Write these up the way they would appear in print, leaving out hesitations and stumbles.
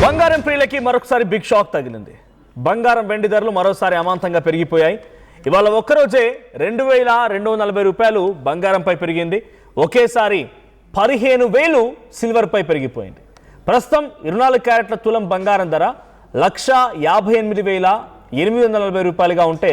బంగారం ప్రియులకి మరొకసారి big shock తగిలింది. బంగారం వెండి ధరలు మరోసారి అమాంతంగా పెరిగిపోయాయి. ఇవాళ ఒక్కరోజే 2240 రూపాయలు బంగారంపై పెరిగింది. ఒకేసారి 15,000 సిల్వర్పై పెరిగిపోయింది. ప్రస్తుతం 24 క్యారెట్ల తులం బంగారం ధర 1,58,840 రూపాయలుగా ఉంటే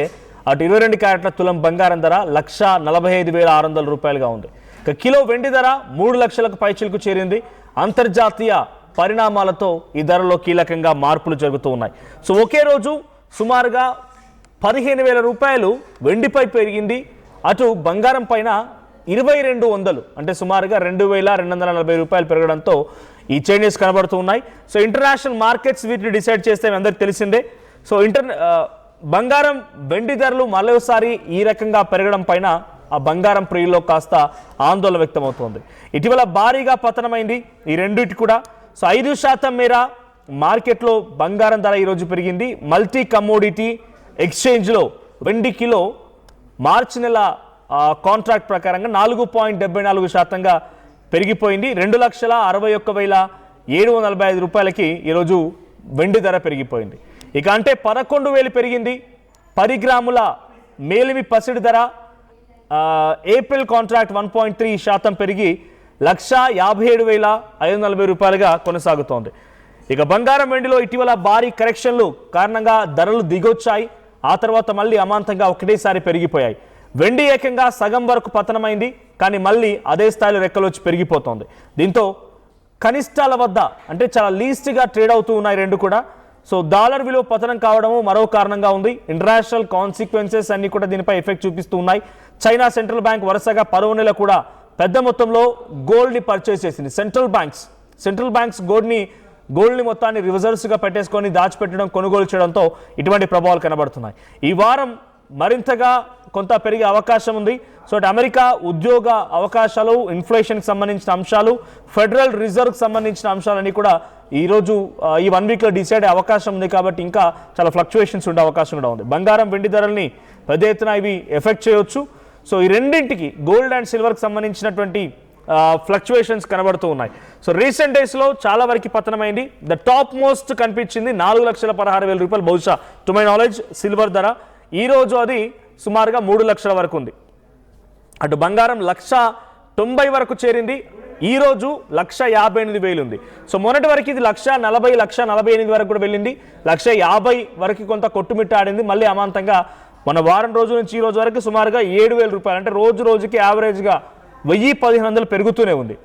అటు 22 క్యారెట్ల తులం బంగారం ధర 1,45,600 రూపాయలుగా ఉంది. ఇక కిలో వెండి ధర 3 లక్షలకు పైచిలకు చేరింది. అంతర్జాతీయ పరిణామాలతో ఈ ధరలో కీలకంగా మార్పులు జరుగుతూ ఉన్నాయి. సో ఒకే రోజు సుమారుగా 15,000 రూపాయలు వెండిపై పెరిగింది. అటు బంగారం పైన 2,200 అంటే సుమారుగా 2,240 రూపాయలు పెరగడంతో ఈ చేంజెస్ కనబడుతూ ఉన్నాయి. సో ఇంటర్నేషనల్ మార్కెట్స్ వీటిని డిసైడ్ చేస్తే అందరికీ తెలిసిందే. సో బంగారం వెండి ధరలు మరోసారి ఈ రకంగా పెరగడం పైన ఆ బంగారం ప్రియుల్లో కాస్త ఆందోళన వ్యక్తమవుతోంది. ఇటీవల భారీగా పతనమైంది ఈ రెండింటి కూడా. సో 5% మేర మార్కెట్లో బంగారం ధర ఈరోజు పెరిగింది. మల్టీ కమోడిటీ ఎక్స్చేంజ్లో వెండి కిలో మార్చి నెల కాంట్రాక్ట్ ప్రకారంగా 4.74% పెరిగిపోయింది. 2,61,745 రూపాయలకి ఈరోజు వెండి ధర పెరిగిపోయింది. ఇక అంటే 11,000 పెరిగింది. 10 గ్రాముల మేలిమి పసిడి ధర ఏప్రిల్ కాంట్రాక్ట్ 1.3% పెరిగి 1,57,540 రూపాయలుగా కొనసాగుతోంది. ఇక బంగారం వెండిలో ఇటీవల భారీ కరెక్షన్లు కారణంగా ధరలు దిగొచ్చాయి. ఆ తర్వాత మళ్ళీ అమాంతంగా ఒకటేసారి పెరిగిపోయాయి. వెండి ఏకంగా సగం వరకు పతనమైంది, కానీ మళ్ళీ అదే స్థాయిలో రెక్కలొచ్చి పెరిగిపోతోంది. దీంతో కనిష్టాల వద్ద అంటే చాలా లీస్ట్గా ట్రేడ్ అవుతూ ఉన్నాయి రెండు కూడా. సో డాలర్ విలువ పతనం కావడము మరో కారణంగా ఉంది. ఇంటర్నేషనల్ కాన్సిక్వెన్సెస్ అన్ని కూడా దీనిపై ఎఫెక్ట్ చూపిస్తూ ఉన్నాయి. చైనా సెంట్రల్ బ్యాంక్ వరుసగా 10వ నెల కూడా పెద్ద మొత్తంలో గోల్డ్ని పర్చేస్ చేసింది. సెంట్రల్ బ్యాంక్స్ గోల్డ్ని మొత్తాన్ని రిజర్వ్స్గా పెట్టేసుకొని దాచిపెట్టడం, కొనుగోలు చేయడంతో ఇటువంటి ప్రభావాలు కనబడుతున్నాయి. ఈ వారం మరింతగా కొంత పెరిగే అవకాశం ఉంది. సో అమెరికా ఉద్యోగ అవకాశాలు, ఇన్ఫ్లేషన్కి సంబంధించిన అంశాలు, ఫెడరల్ రిజర్వ్కి సంబంధించిన అంశాలన్నీ కూడా ఈరోజు ఈ 1 వీక్లో డిసైడ్ అయ్యే అవకాశం ఉంది. కాబట్టి ఇంకా చాలా ఫ్లక్చువేషన్స్ ఉండే అవకాశం కూడా ఉంది. బంగారం వెండి ధరల్ని పెద్ద ఎత్తున ఇవి ఎఫెక్ట్ చేయొచ్చు. సో ఈ రెండింటికి గోల్డ్ అండ్ సిల్వర్కి సంబంధించినటువంటి ఫ్లక్చువేషన్స్ కనబడుతూ ఉన్నాయి. సో రీసెంట్ డేస్లో చాలా వరకు పతనమైంది. ద టాప్ మోస్ట్ కనిపించింది 4,16,000 రూపాయలు బహుశా టు మై నాలెడ్జ్ సిల్వర్ ధర. ఈరోజు అది సుమారుగా 3 లక్షల వరకు ఉంది. అటు బంగారం 1,90,000 వరకు చేరింది. ఈరోజు 1,58,000 ఉంది. సో మొన్నటి వరకు ఇది 1,40,000, 1,48,000 వరకు కూడా వెళ్ళింది. 1,50,000 వరకు కొంత కొట్టుమిట్టాడింది. మళ్ళీ అమాంతంగా మన వారం రోజు నుంచి ఈ రోజు వరకు సుమారుగా 7,000 రూపాయలు అంటే రోజుకి యావరేజ్గా 1,000-1,500 పెరుగుతూనే ఉంది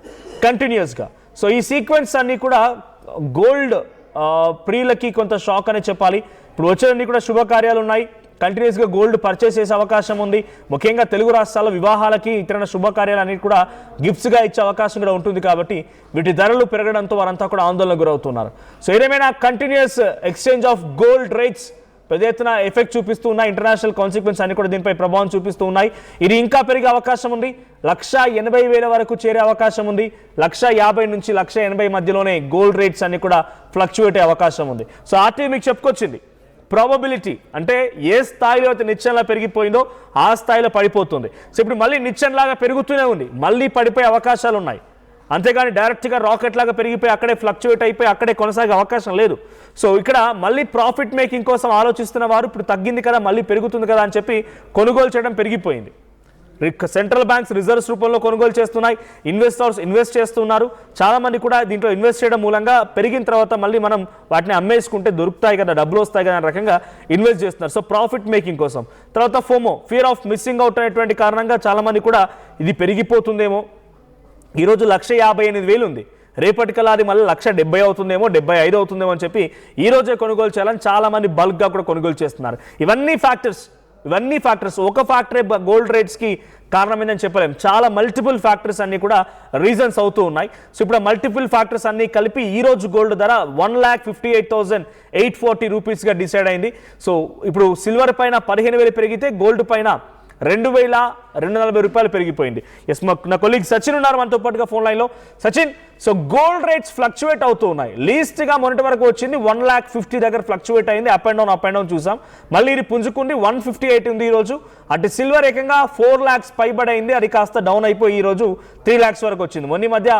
కంటిన్యూస్గా. సో ఈ సీక్వెన్స్ అన్నీ కూడా గోల్డ్ ప్రియులకి కొంత షాక్ అనే చెప్పాలి. ఇప్పుడు వచ్చేవన్నీ కూడా శుభకార్యాలు ఉన్నాయి. కంటిన్యూస్గా గోల్డ్ పర్చేస్ చేసే అవకాశం ఉంది. ముఖ్యంగా తెలుగు రాష్ట్రాల వివాహాలకి ఇతర శుభకార్యాలు అన్నిటి కూడా గిఫ్ట్స్గా ఇచ్చే అవకాశం కూడా ఉంటుంది. కాబట్టి వీటి ధరలు పెరగడంతో వారంతా కూడా ఆందోళనకు గురవుతున్నారు. సో ఏదేమైనా continuous exchange of gold rates పెద్ద ఎత్తున ఎఫెక్ట్ చూపిస్తూ ఉన్నాయి. ఇంటర్నేషనల్ కాన్సిక్వెన్స్ అన్ని కూడా దీనిపై ప్రభావం చూపిస్తూ ఉన్నాయి. ఇది ఇంకా పెరిగే అవకాశం ఉంది. 1,80,000 వరకు చేరే అవకాశం ఉంది. 1,50,000 నుంచి 1,80,000 మధ్యలోనే గోల్డ్ రేట్స్ అన్ని కూడా ఫ్లక్చువేట్ అయ్యే అవకాశం ఉంది. సో ఆర్టీవీ మీకు చెప్పుకొచ్చింది ప్రాబబిలిటీ అంటే ఏ స్థాయిలో అయితే నిచ్చెనలా పెరిగిపోయిందో ఆ స్థాయిలో పడిపోతుంది. సో ఇప్పుడు మళ్ళీ నిచ్చెనలాగా పెరుగుతూనే ఉంది, మళ్ళీ పడిపోయే అవకాశాలు ఉన్నాయి. అంతేగాని డైరెక్ట్గా రాకెట్ లాగా పెరిగిపోయి అక్కడే ఫ్లక్చువేట్ అయిపోయి అక్కడే కొనసాగే అవకాశం లేదు. సో ఇక్కడ మళ్ళీ ప్రాఫిట్ మేకింగ్ కోసం ఆలోచిస్తున్న వారు ఇప్పుడు తగ్గింది కదా మళ్ళీ పెరుగుతుంది కదా అని చెప్పి కొనుగోలు చేయడం పెరిగిపోయింది. సెంట్రల్ బ్యాంక్స్ రిజర్వ్స్ రూపంలో కొనుగోలు చేస్తున్నాయి. ఇన్వెస్టర్స్ ఇన్వెస్ట్ చేస్తున్నారు. చాలామంది కూడా దీంట్లో ఇన్వెస్ట్ చేయడం మూలంగా పెరిగిన తర్వాత మళ్ళీ మనం వాటిని అమ్మేసుకుంటే దొరుకుతాయి కదా, డబ్బులు వస్తాయి కదా అనే రకంగా ఇన్వెస్ట్ చేస్తున్నారు. సో ప్రాఫిట్ మేకింగ్ కోసం. తర్వాత FOMO fear of missing out అనేటువంటి కారణంగా చాలామంది కూడా ఇది పెరిగిపోతుందేమో. ఈరోజు 1,58,000 ఉంది. రేపటికల్లా అది మళ్ళీ 1,70,000 అవుతుందేమో, 75 అవుతుందేమో అని చెప్పి ఈ రోజే కొనుగోలు చేయాలని చాలామంది బల్క్గా కూడా కొనుగోలు చేస్తున్నారు. ఇవన్నీ ఫ్యాక్టర్స్ ఒక ఫ్యాక్టరే గోల్డ్ రేట్స్కి కారణమైందని చెప్పలేము. చాలా మల్టిపుల్ ఫ్యాక్టర్స్ అన్నీ కూడా రీజన్స్ అవుతూ ఉన్నాయి. సో ఇప్పుడు మల్టిపుల్ ఫ్యాక్టర్స్ అన్నీ కలిపి ఈ రోజు గోల్డ్ ధర 1,58,840 రూపీస్గా డిసైడ్ అయింది. సో ఇప్పుడు సిల్వర్ పైన 15,000 పెరిగితే గోల్డ్ పైన 2,240 రూపాయలు పెరిగిపోయింది. ఎస్ నా కొలీగ్ సచిన్ ఉన్నారు మనతో పాటుగా ఫోన్ లైన్లో. Sachin, so gold rates fluctuate అవుతూ ఉన్నాయి. లీస్ట్గా మొన్నటి వరకు వచ్చింది 1,50,000 దగ్గర ఫ్లక్చువేట్ అయింది. అప్ అండ్ డౌన్ చూసాం. మళ్ళీ ఇది పుంజుకుంది 158 ఉంది ఈరోజు. అటు సిల్వర్ ఏకంగా 4 lakhs పైబడి అయింది. అది కాస్త డౌన్ అయిపోయి ఈరోజు 3 lakhs వరకు వచ్చింది. మొన్న మధ్య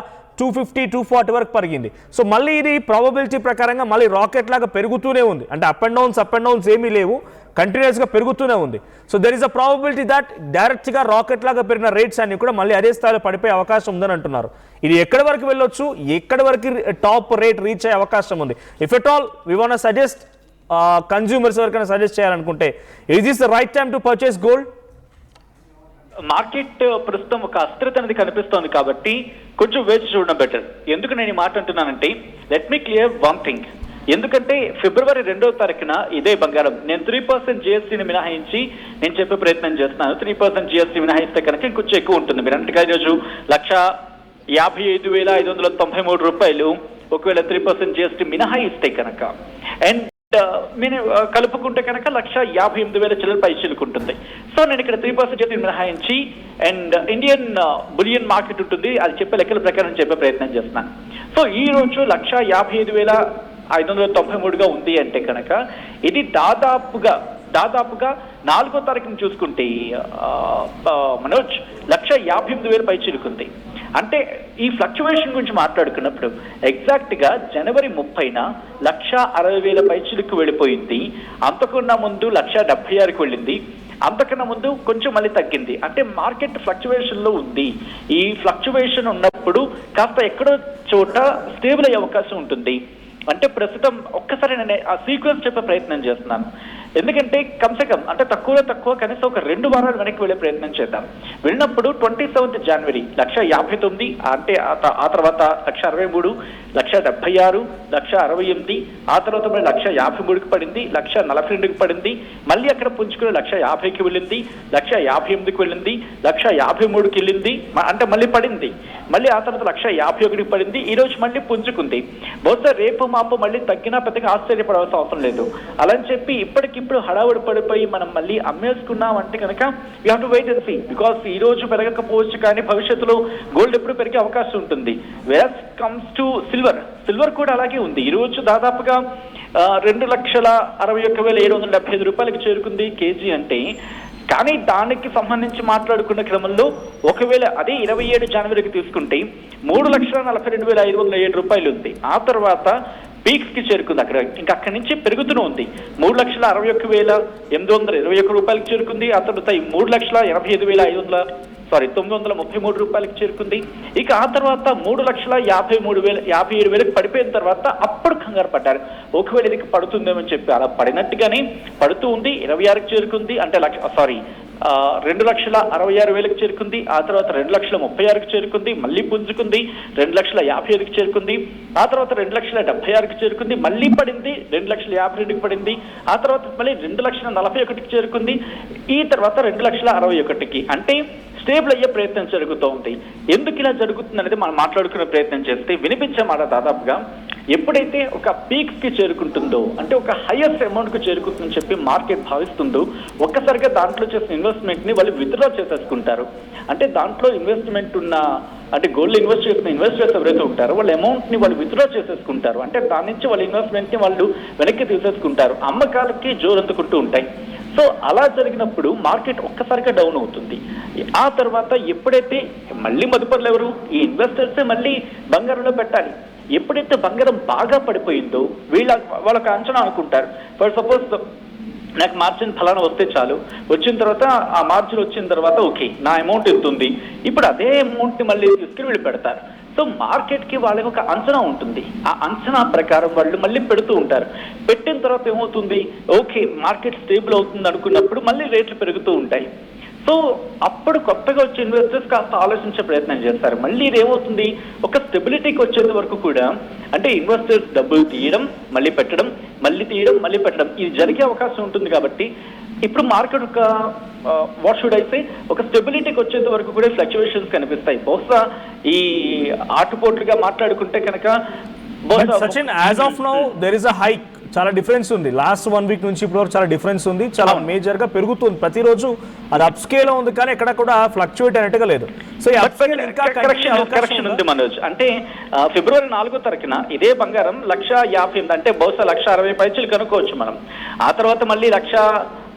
250, 240 వరకు పెరిగింది. సో మళ్ళీ ఇది ప్రాబబిలిటీ ప్రకారంగా మళ్ళీ రాకెట్ లాగా పెరుగుతూనే ఉంది. అంటే అప్ అండ్ డౌన్స్ ఏమీ లేవు, కంటిన్యూస్గా పెరుగుతూనే ఉంది. So there is a probability that డైరెక్ట్గా రాకెట్ లాగా పెరిగిన రేట్స్ అన్ని కూడా మళ్ళీ అదే స్థాయిలో పడిపోయే అవకాశం ఉందని అంటున్నారు. ఇది ఎక్కడి వరకు వెళ్ళొచ్చు, ఎక్కడి వరకు టాప్ రేట్ రీచ్ అయ్యే అవకాశం ఉంది? If at all we want suggest consumers ఎవరికైనా సజెస్ట్ చేయాలనుకుంటే, is this the right time to purchase gold? Market ప్రస్తుతం ఒక అస్థిరత అనేది కనిపిస్తోంది కాబట్టి కొంచెం వేచి చూడడం బెటర్. ఎందుకు నేను ఈ మాట అంటున్నానంటే, let me clear one thing. ఎందుకంటే ఫిబ్రవరి 2వ తారీఖున ఇదే బంగారం నేను 3% జిఎస్టీని మినహాయించి నేను చెప్పే ప్రయత్నం చేస్తున్నాను. 3% జిఎస్టీ మినహాయిస్తే కనుక ఇంకొంచెం ఎక్కువ ఉంటుంది. మీరు అన్నట్టుగా ఈరోజు 1,55,593 రూపాయలు ఒకవేళ 3% జిఎస్టీ మినహాయిస్తే కనుక, అండ్ మీరు కలుపుకుంటే కనుక 1,58,000 చిల్లర పైచిలుకుంటుంది. సో నేను ఇక్కడ 3% జిఎస్టీ మినహాయించి అండ్ ఇండియన్ బులియన్ మార్కెట్ ఉంటుంది, అది చెప్పే లెక్కల ప్రకారం చెప్పే ప్రయత్నం చేస్తున్నాను. సో ఈ రోజు 1,55,593గా ఉంది అంటే కనుక ఇది దాదాపుగా 4వ తారీఖుని చూసుకుంటే మనోజ్ 1,58,000 పై చిలుకుంది. అంటే ఈ ఫ్లక్చువేషన్ గురించి మాట్లాడుకున్నప్పుడు ఎగ్జాక్ట్గా జనవరి 30న 1,60,000 పై చిలుకు వెళ్ళిపోయింది. అంతకన్నా ముందు 1,76,000కి వెళ్ళింది. అంతకన్నా ముందు కొంచెం మళ్ళీ తగ్గింది. అంటే మార్కెట్ ఫ్లక్చువేషన్ లో ఉంది. ఈ ఫ్లక్చువేషన్ ఉన్నప్పుడు కాస్త ఎక్కడో చోట స్టేబుల్ అయ్యే అవకాశం ఉంటుంది. అంటే ప్రస్తుతం ఒక్కసారి నేను ఆ సీక్వెన్స్ చెప్పే ప్రయత్నం చేస్తున్నాను. ఎందుకంటే కమ్సే అంటే తక్కువ కనీసం ఒక 2 వారాలు వెనక్కి వెళ్ళే ప్రయత్నం చేద్దాం. వెళ్ళినప్పుడు 27 జనవరి 1,59, అంటే ఆ తర్వాత 1,63, 1,76, 1,68, ఆ తర్వాత మళ్ళీ 1,53కి పడింది, 1,42కి పడింది, మళ్ళీ అక్కడ పుంజుకుని 1,50కి వెళ్ళింది, 1,58కి వెళ్ళింది, 1,53కి వెళ్ళింది, అంటే మళ్ళీ పడింది, మళ్ళీ ఆ తర్వాత 1,51కి పడింది. ఈ రోజు మళ్ళీ పుంజుకుంది. బహుశా రేపు మాపు మళ్ళీ తగ్గినా పెద్దగా ఆశ్చర్యపడాల్సిన అవసరం లేదు. అలా అని చెప్పి ఇప్పటికిప్పుడు హడావుడి పడిపోయి మనం మళ్ళీ అమ్మేసుకున్నాం అంటే కనుక you have to wait and see. Because ఈ రోజు పెరగకపోవచ్చు కానీ భవిష్యత్తులో గోల్డ్ ఎప్పుడు పెరిగే అవకాశం ఉంటుంది. వెరస్ కమ్స్ టు సిల్వర్ కూడా అలాగే ఉంది. ఈ రోజు దాదాపుగా 2,61,775 రూపాయలకి చేరుకుంది కేజీ అంటే. కానీ దానికి సంబంధించి మాట్లాడుకున్న క్రమంలో ఒకవేళ అదే 27 జనవరికి తీసుకుంటే 3,42,507 రూపాయలు ఉంది. ఆ తర్వాత పీక్స్ కి చేరుకుంది. ఇంకా అక్కడి నుంచి పెరుగుతూనే ఉంది. 3,61,821 రూపాయలకి చేరుకుంది. ఆ తర్వాత 3,85,933 రూపాయలకి చేరుకుంది. ఇక ఆ తర్వాత 3,53,057 పడిపోయిన తర్వాత అప్పుడు కంగారు పడ్డారు, ఒకవేళ ఇది పడుతుందేమని చెప్పి. అలా పడినట్టుగానే పడుతూ ఉంది. 26కి చేరుకుంది. అంటే 2,66,000కి చేరుకుంది. ఆ తర్వాత 2,36,000కి చేరుకుంది, మళ్ళీ పుంజుకుంది. 2,55,000కి చేరుకుంది. ఆ తర్వాత 2,76,000కి చేరుకుంది, మళ్ళీ పడింది. 2,52,000కి పడింది. ఆ తర్వాత మళ్ళీ 2,41,000కి చేరుకుంది. ఈ తర్వాత 2,61,000కి. అంటే స్టేబుల్ అయ్యే ప్రయత్నం జరుగుతూ ఉంది. ఎందుకు ఇలా జరుగుతుంది అనేది మనం మాట్లాడుకునే ప్రయత్నం చేస్తే వినిపించే మాట దాదాపుగా ఎప్పుడైతే ఒక పీక్స్ కి చేరుకుంటుందో, అంటే ఒక హైయెస్ట్ అమౌంట్ కు చేరుకుంటుందని చెప్పి మార్కెట్ భావిస్తుందో, ఒక్కసారిగా దాంట్లో చేసిన ఇన్వెస్ట్మెంట్ ని వాళ్ళు విత్డ్రా చేసేసుకుంటారు. అంటే దాంట్లో ఇన్వెస్ట్మెంట్ ఉన్న, అంటే గోల్డ్ ఇన్వెస్ట్ చేసిన ఇన్వెస్టర్స్ ఎవరైతే ఉంటారో వాళ్ళ అమౌంట్ ని వాళ్ళు విత్డ్రా చేసేసుకుంటారు. అంటే దాని నుంచి వాళ్ళ ఇన్వెస్ట్మెంట్ ని వాళ్ళు వెనక్కి తీసేసుకుంటారు. అమ్మకాలకి జోరందుకుంటూ ఉంటాయి. సో అలా జరిగినప్పుడు మార్కెట్ ఒక్కసారిగా డౌన్ అవుతుంది. ఆ తర్వాత ఎప్పుడైతే మళ్ళీ మదుపర్లు ఎవరు, ఈ ఇన్వెస్టర్సే మళ్ళీ బంగారంలో పెట్టాలి. ఎప్పుడైతే బంగారం బాగా పడిపోయిందో వాళ్ళకి అంచనా అనుకుంటారు. ఫర్ సపోజ్ నాకు మార్జిన్ ఫలానా వస్తే చాలు, వచ్చిన తర్వాత ఆ మార్జిన్ వచ్చిన తర్వాత ఓకే నా అమౌంట్ ఎంత ఉంది, ఇప్పుడు అదే అమౌంట్ ని మళ్ళీ తీసుకుని వీళ్ళు పెడతారు. సో మార్కెట్ కి వాళ్ళకి ఒక అంచనా ఉంటుంది. ఆ అంచనా ప్రకారం వాళ్ళు మళ్ళీ పెడుతూ ఉంటారు. పెట్టిన తర్వాత ఏమవుతుంది, ఓకే మార్కెట్ స్టేబుల్ అవుతుంది అనుకున్నప్పుడు మళ్ళీ రేట్లు పెరుగుతూ ఉంటాయి. సో అప్పుడు కొత్తగా వచ్చే ఇన్వెస్టర్స్ కాస్త ఆలోచించే ప్రయత్నం చేస్తారు. మళ్ళీ ఇదేమవుతుంది, ఒక స్టెబిలిటీకి వచ్చేంత వరకు కూడా, అంటే ఇన్వెస్టర్స్ డబ్బులు తీయడం, మళ్ళీ పెట్టడం, మళ్ళీ తీయడం, మళ్ళీ పెట్టడం, ఇది జరిగే అవకాశం ఉంటుంది. కాబట్టి ఇప్పుడు మార్కెట్ ఒక వాట్ షుడ్ ఐ సే, ఒక స్టెబిలిటీకి వచ్చేంత వరకు కూడా ఫ్లక్చువేషన్స్ కనిపిస్తాయి. బహుశా ఈ ఆటుపోట్లుగా మాట్లాడుకుంటే కనుక Sachin, as of now there is a hike. చాలా డిఫరెన్స్ ఉంది. లాస్ట్ 1 వీక్ నుంచి ఇప్పుడు చాలా డిఫరెన్స్ ఉంది. చాలా మేజర్ గా పెరుగుతుంది ప్రతిరోజు. అది అప్ స్కేల్ ఉంది కానీ ఎక్కడ కూడా ఫ్లక్చువేట్ అయినట్టుగా లేదు. సో కరెక్షన్ ఉంది మనోజ్. అంటే ఫిబ్రవరి 4వ తారీఖున ఇదే బంగారం 1,58,000, అంటే బహుశా 1,60,000 పైచలు కనుక్కోవచ్చు మనం. ఆ తర్వాత మళ్ళీ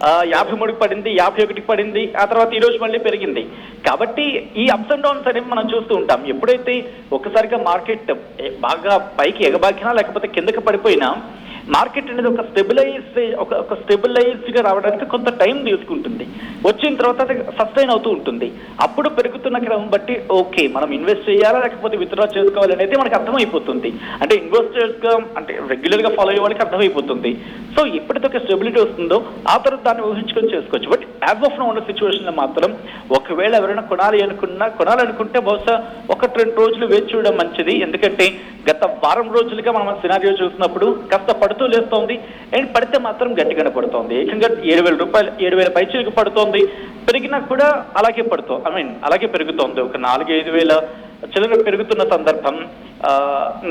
53కి పడింది, 51కి పడింది, ఆ తర్వాత ఈ రోజు మళ్ళీ పెరిగింది. కాబట్టి ఈ అప్స్ అండ్ డౌన్స్ అనేవి మనం చూస్తూ ఉంటాం. ఎప్పుడైతే ఒక్కసారిగా మార్కెట్ బాగా పైకి ఎగబాకినా లేకపోతే కిందకి పడిపోయినా మార్కెట్ అనేది ఒక స్టెబిలైజ్డ్ గా రావడానికి కొంత టైం తీసుకుంటుంది. వచ్చిన తర్వాత అది సస్టైన్ అవుతూ ఉంటుంది. అప్పుడు పెరుగుతున్న క్రమం బట్టి ఓకే మనం ఇన్వెస్ట్ చేయాలా లేకపోతే విత్డ్రా చేసుకోవాలి అనేది మనకు అర్థమైపోతుంది. అంటే ఇన్వెస్టర్స్ గా అంటే రెగ్యులర్ గా ఫాలో అయ్యే వాళ్ళకి అర్థమైపోతుంది. సో ఎప్పుడైతే ఒక స్టెబిలిటీ వస్తుందో ఆ తర్వాత దాన్ని ఊహించుకొని చేసుకోవచ్చు. బట్ యాజ్ ఆఫ్ నౌ ఉన్న సిచ్యువేషన్ లో మాత్రం ఒకవేళ ఎవరైనా కొనాలనుకుంటే బహుశా 1-2 రోజులు వేచి చూడడం మంచిది. ఎందుకంటే గత వారం రోజులుగా మనం సినారియో చూసినప్పుడు కాస్త పడుతూ లేస్తోంది అండ్ పడితే మాత్రం గట్టిగానే పడుతోంది. ఏకంగా 7,000 రూపాయలు 7,000 పైచీలకు పడుతోంది. పెరిగినా కూడా అలాగే అలాగే పెరుగుతోంది. ఒక 4-5 వేల చిల్లర పెరుగుతున్న సందర్భం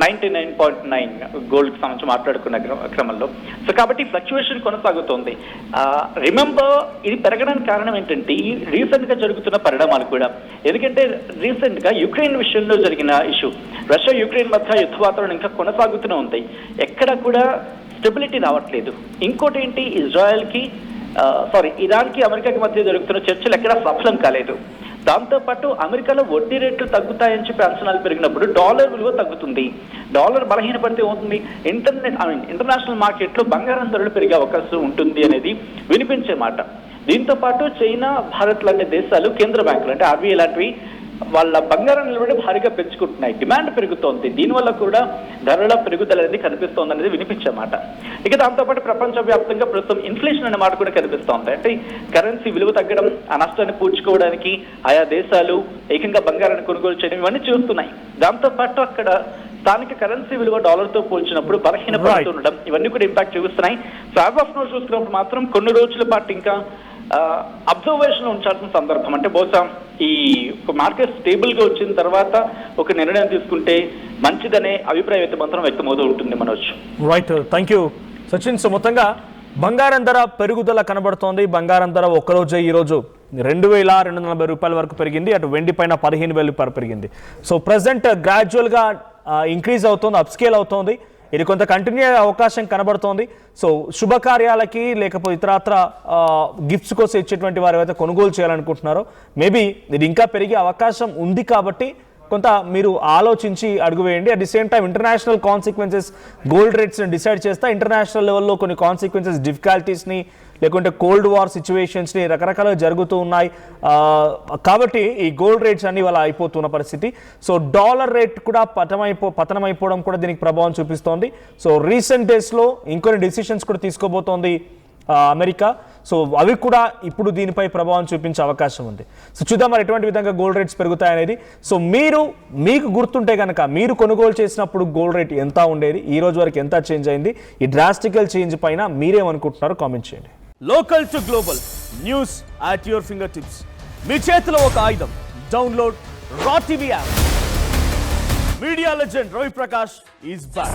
99.9 గోల్డ్ కి సంబంధించి మాట్లాడుకున్న క్రమంలో. సో కాబట్టి ఫ్లక్చువేషన్ కొనసాగుతోంది. రిమెంబర్ ఇది పెరగడానికి కారణం ఏంటంటే ఈ రీసెంట్ గా జరుగుతున్న పరిణామాలు కూడా. ఎందుకంటే రీసెంట్ గా యుక్రెయిన్ విషయంలో జరిగిన ఇష్యూ, రష్యా యుక్రెయిన్ మధ్య యుద్ధ వాతావరణం ఇంకా కొనసాగుతూనే ఉంది. ఎక్కడ కూడా స్టెబిలిటీ రావట్లేదు. ఇంకోటి ఏంటి, ఇరాన్ కి అమెరికాకి మధ్య జరుగుతున్న చర్చలు ఎక్కడా సఫలం కాలేదు. దాంతోపాటు అమెరికాలో వడ్డీ రేట్లు తగ్గుతాయని చెప్పి అంచనాలు పెరిగినప్పుడు డాలర్ విలువ తగ్గుతుంది. డాలర్ బలహీనపడితే ఏమవుతుంది, ఇంటర్నేషనల్ మార్కెట్లో బంగారం ధరలు పెరిగే అవకాశం ఉంటుంది అనేది వినిపించే మాట. దీంతో పాటు చైనా, భారత్ లాంటి దేశాలు కేంద్ర బ్యాంకులు అంటే ఆర్బీఐ లాంటివి వాళ్ళ బంగారం నిలబడి భారీగా పెంచుకుంటున్నాయి. డిమాండ్ పెరుగుతోంది. దీనివల్ల కూడా ధరల పెరుగుదల అనేది కనిపిస్తోంది అనేది వినిపించే మాట. ఇక దాంతోపాటు ప్రపంచవ్యాప్తంగా ప్రస్తుతం ఇన్ఫ్లేషన్ అనే మాట కూడా కనిపిస్తోంది. అంటే కరెన్సీ విలువ తగ్గడం, ఆ నష్టాన్ని పూడ్చుకోవడానికి ఆయా దేశాలు ఏకంగా బంగారాన్ని కొనుగోలు చేయడం ఇవన్నీ చూస్తున్నాయి. దాంతోపాటు అక్కడ స్థానిక కరెన్సీ విలువ డాలర్ తో పోల్చినప్పుడు బలహీనపడుతూ ఉండడం ఇవన్నీ కూడా ఇంపాక్ట్ చూపిస్తున్నాయి. సో యాజ్ ఆఫ్ నౌ చూస్తున్నప్పుడు మాత్రం కొన్ని రోజుల పాటు ఇంకా అబ్జర్వేషన్ ఉంచాల్సిన సందర్భం. అంటే బహుశా ఈ మార్కెట్ స్టేబుల్ గా వచ్చిన తర్వాత ఒక నిర్ణయం తీసుకుంటే మంచిదనే అభిప్రాయం అయితే మాత్రం వ్యక్తమవుతూ ఉంటుంది. Manoj. Right, thank you Sachin. So మొత్తంగా బంగారం ధర పెరుగుదల కనబడుతోంది. బంగారం ధర ఒక్కరోజే ఈరోజు 2,240 రూపాయల వరకు పెరిగింది. అటు వెండి పైన 15,000 రూపాయలు పెరిగింది. సో ప్రజెంట్ గ్రాడ్యువల్ గా ఇంక్రీజ్ అవుతోంది, అప్స్కేల్ అవుతోంది. ఇది కొంత కంటిన్యూ అయ్యే అవకాశం కనబడుతోంది. సో శుభకార్యాలకి లేకపోతే ఇతరత్ర గిఫ్ట్స్ కోసం ఇచ్చేటువంటి వారు ఏవైతే కొనుగోలు చేయాలనుకుంటున్నారో మేబీ ఇది ఇంకా పెరిగే అవకాశం ఉంది. కాబట్టి కొంత మీరు ఆలోచించి అడుగు వేయండి. At the same time international consequences gold రేట్స్ని డిసైడ్ చేస్తా. ఇంటర్నేషనల్ లెవెల్లో కొన్ని కాన్సిక్వెన్సెస్ డిఫికల్టీస్ని లేకుంటే కోల్డ్ వార్ సిచ్యువేషన్స్ని రకరకాలుగా జరుగుతూ ఉన్నాయి. కాబట్టి ఈ గోల్డ్ రేట్స్ అన్ని వాళ్ళ అయిపోతున్న పరిస్థితి. సో డాలర్ రేట్ కూడా పతనమైపోవడం కూడా దీనికి ప్రభావం చూపిస్తోంది. సో రీసెంట్ డేస్లో ఇంకొన్ని డెసిషన్స్ కూడా తీసుకోబోతోంది అమెరికా. సో అవి కూడా ఇప్పుడు దీనిపై ప్రభావం చూపించే అవకాశం ఉంది. సో చూద్దాం మరి ఎటువంటి విధంగా గోల్డ్ రేట్స్ పెరుగుతాయనేది. సో మీకు గుర్తుంటే కనుక మీరు కొనుగోలు చేసినప్పుడు గోల్డ్ రేట్ ఎంత ఉండేది, ఈ రోజు వరకు ఎంత చేంజ్ అయింది, ఈ డ్రాస్టికల్ చేంజ్ పైన మీరేమనుకుంటున్నారో కామెంట్ చేయండి. Local to global news at your finger tips. మీ చేతిలో ఒక ఆయుధం. Download raw TV app. Media legend Ravi Prakash is back.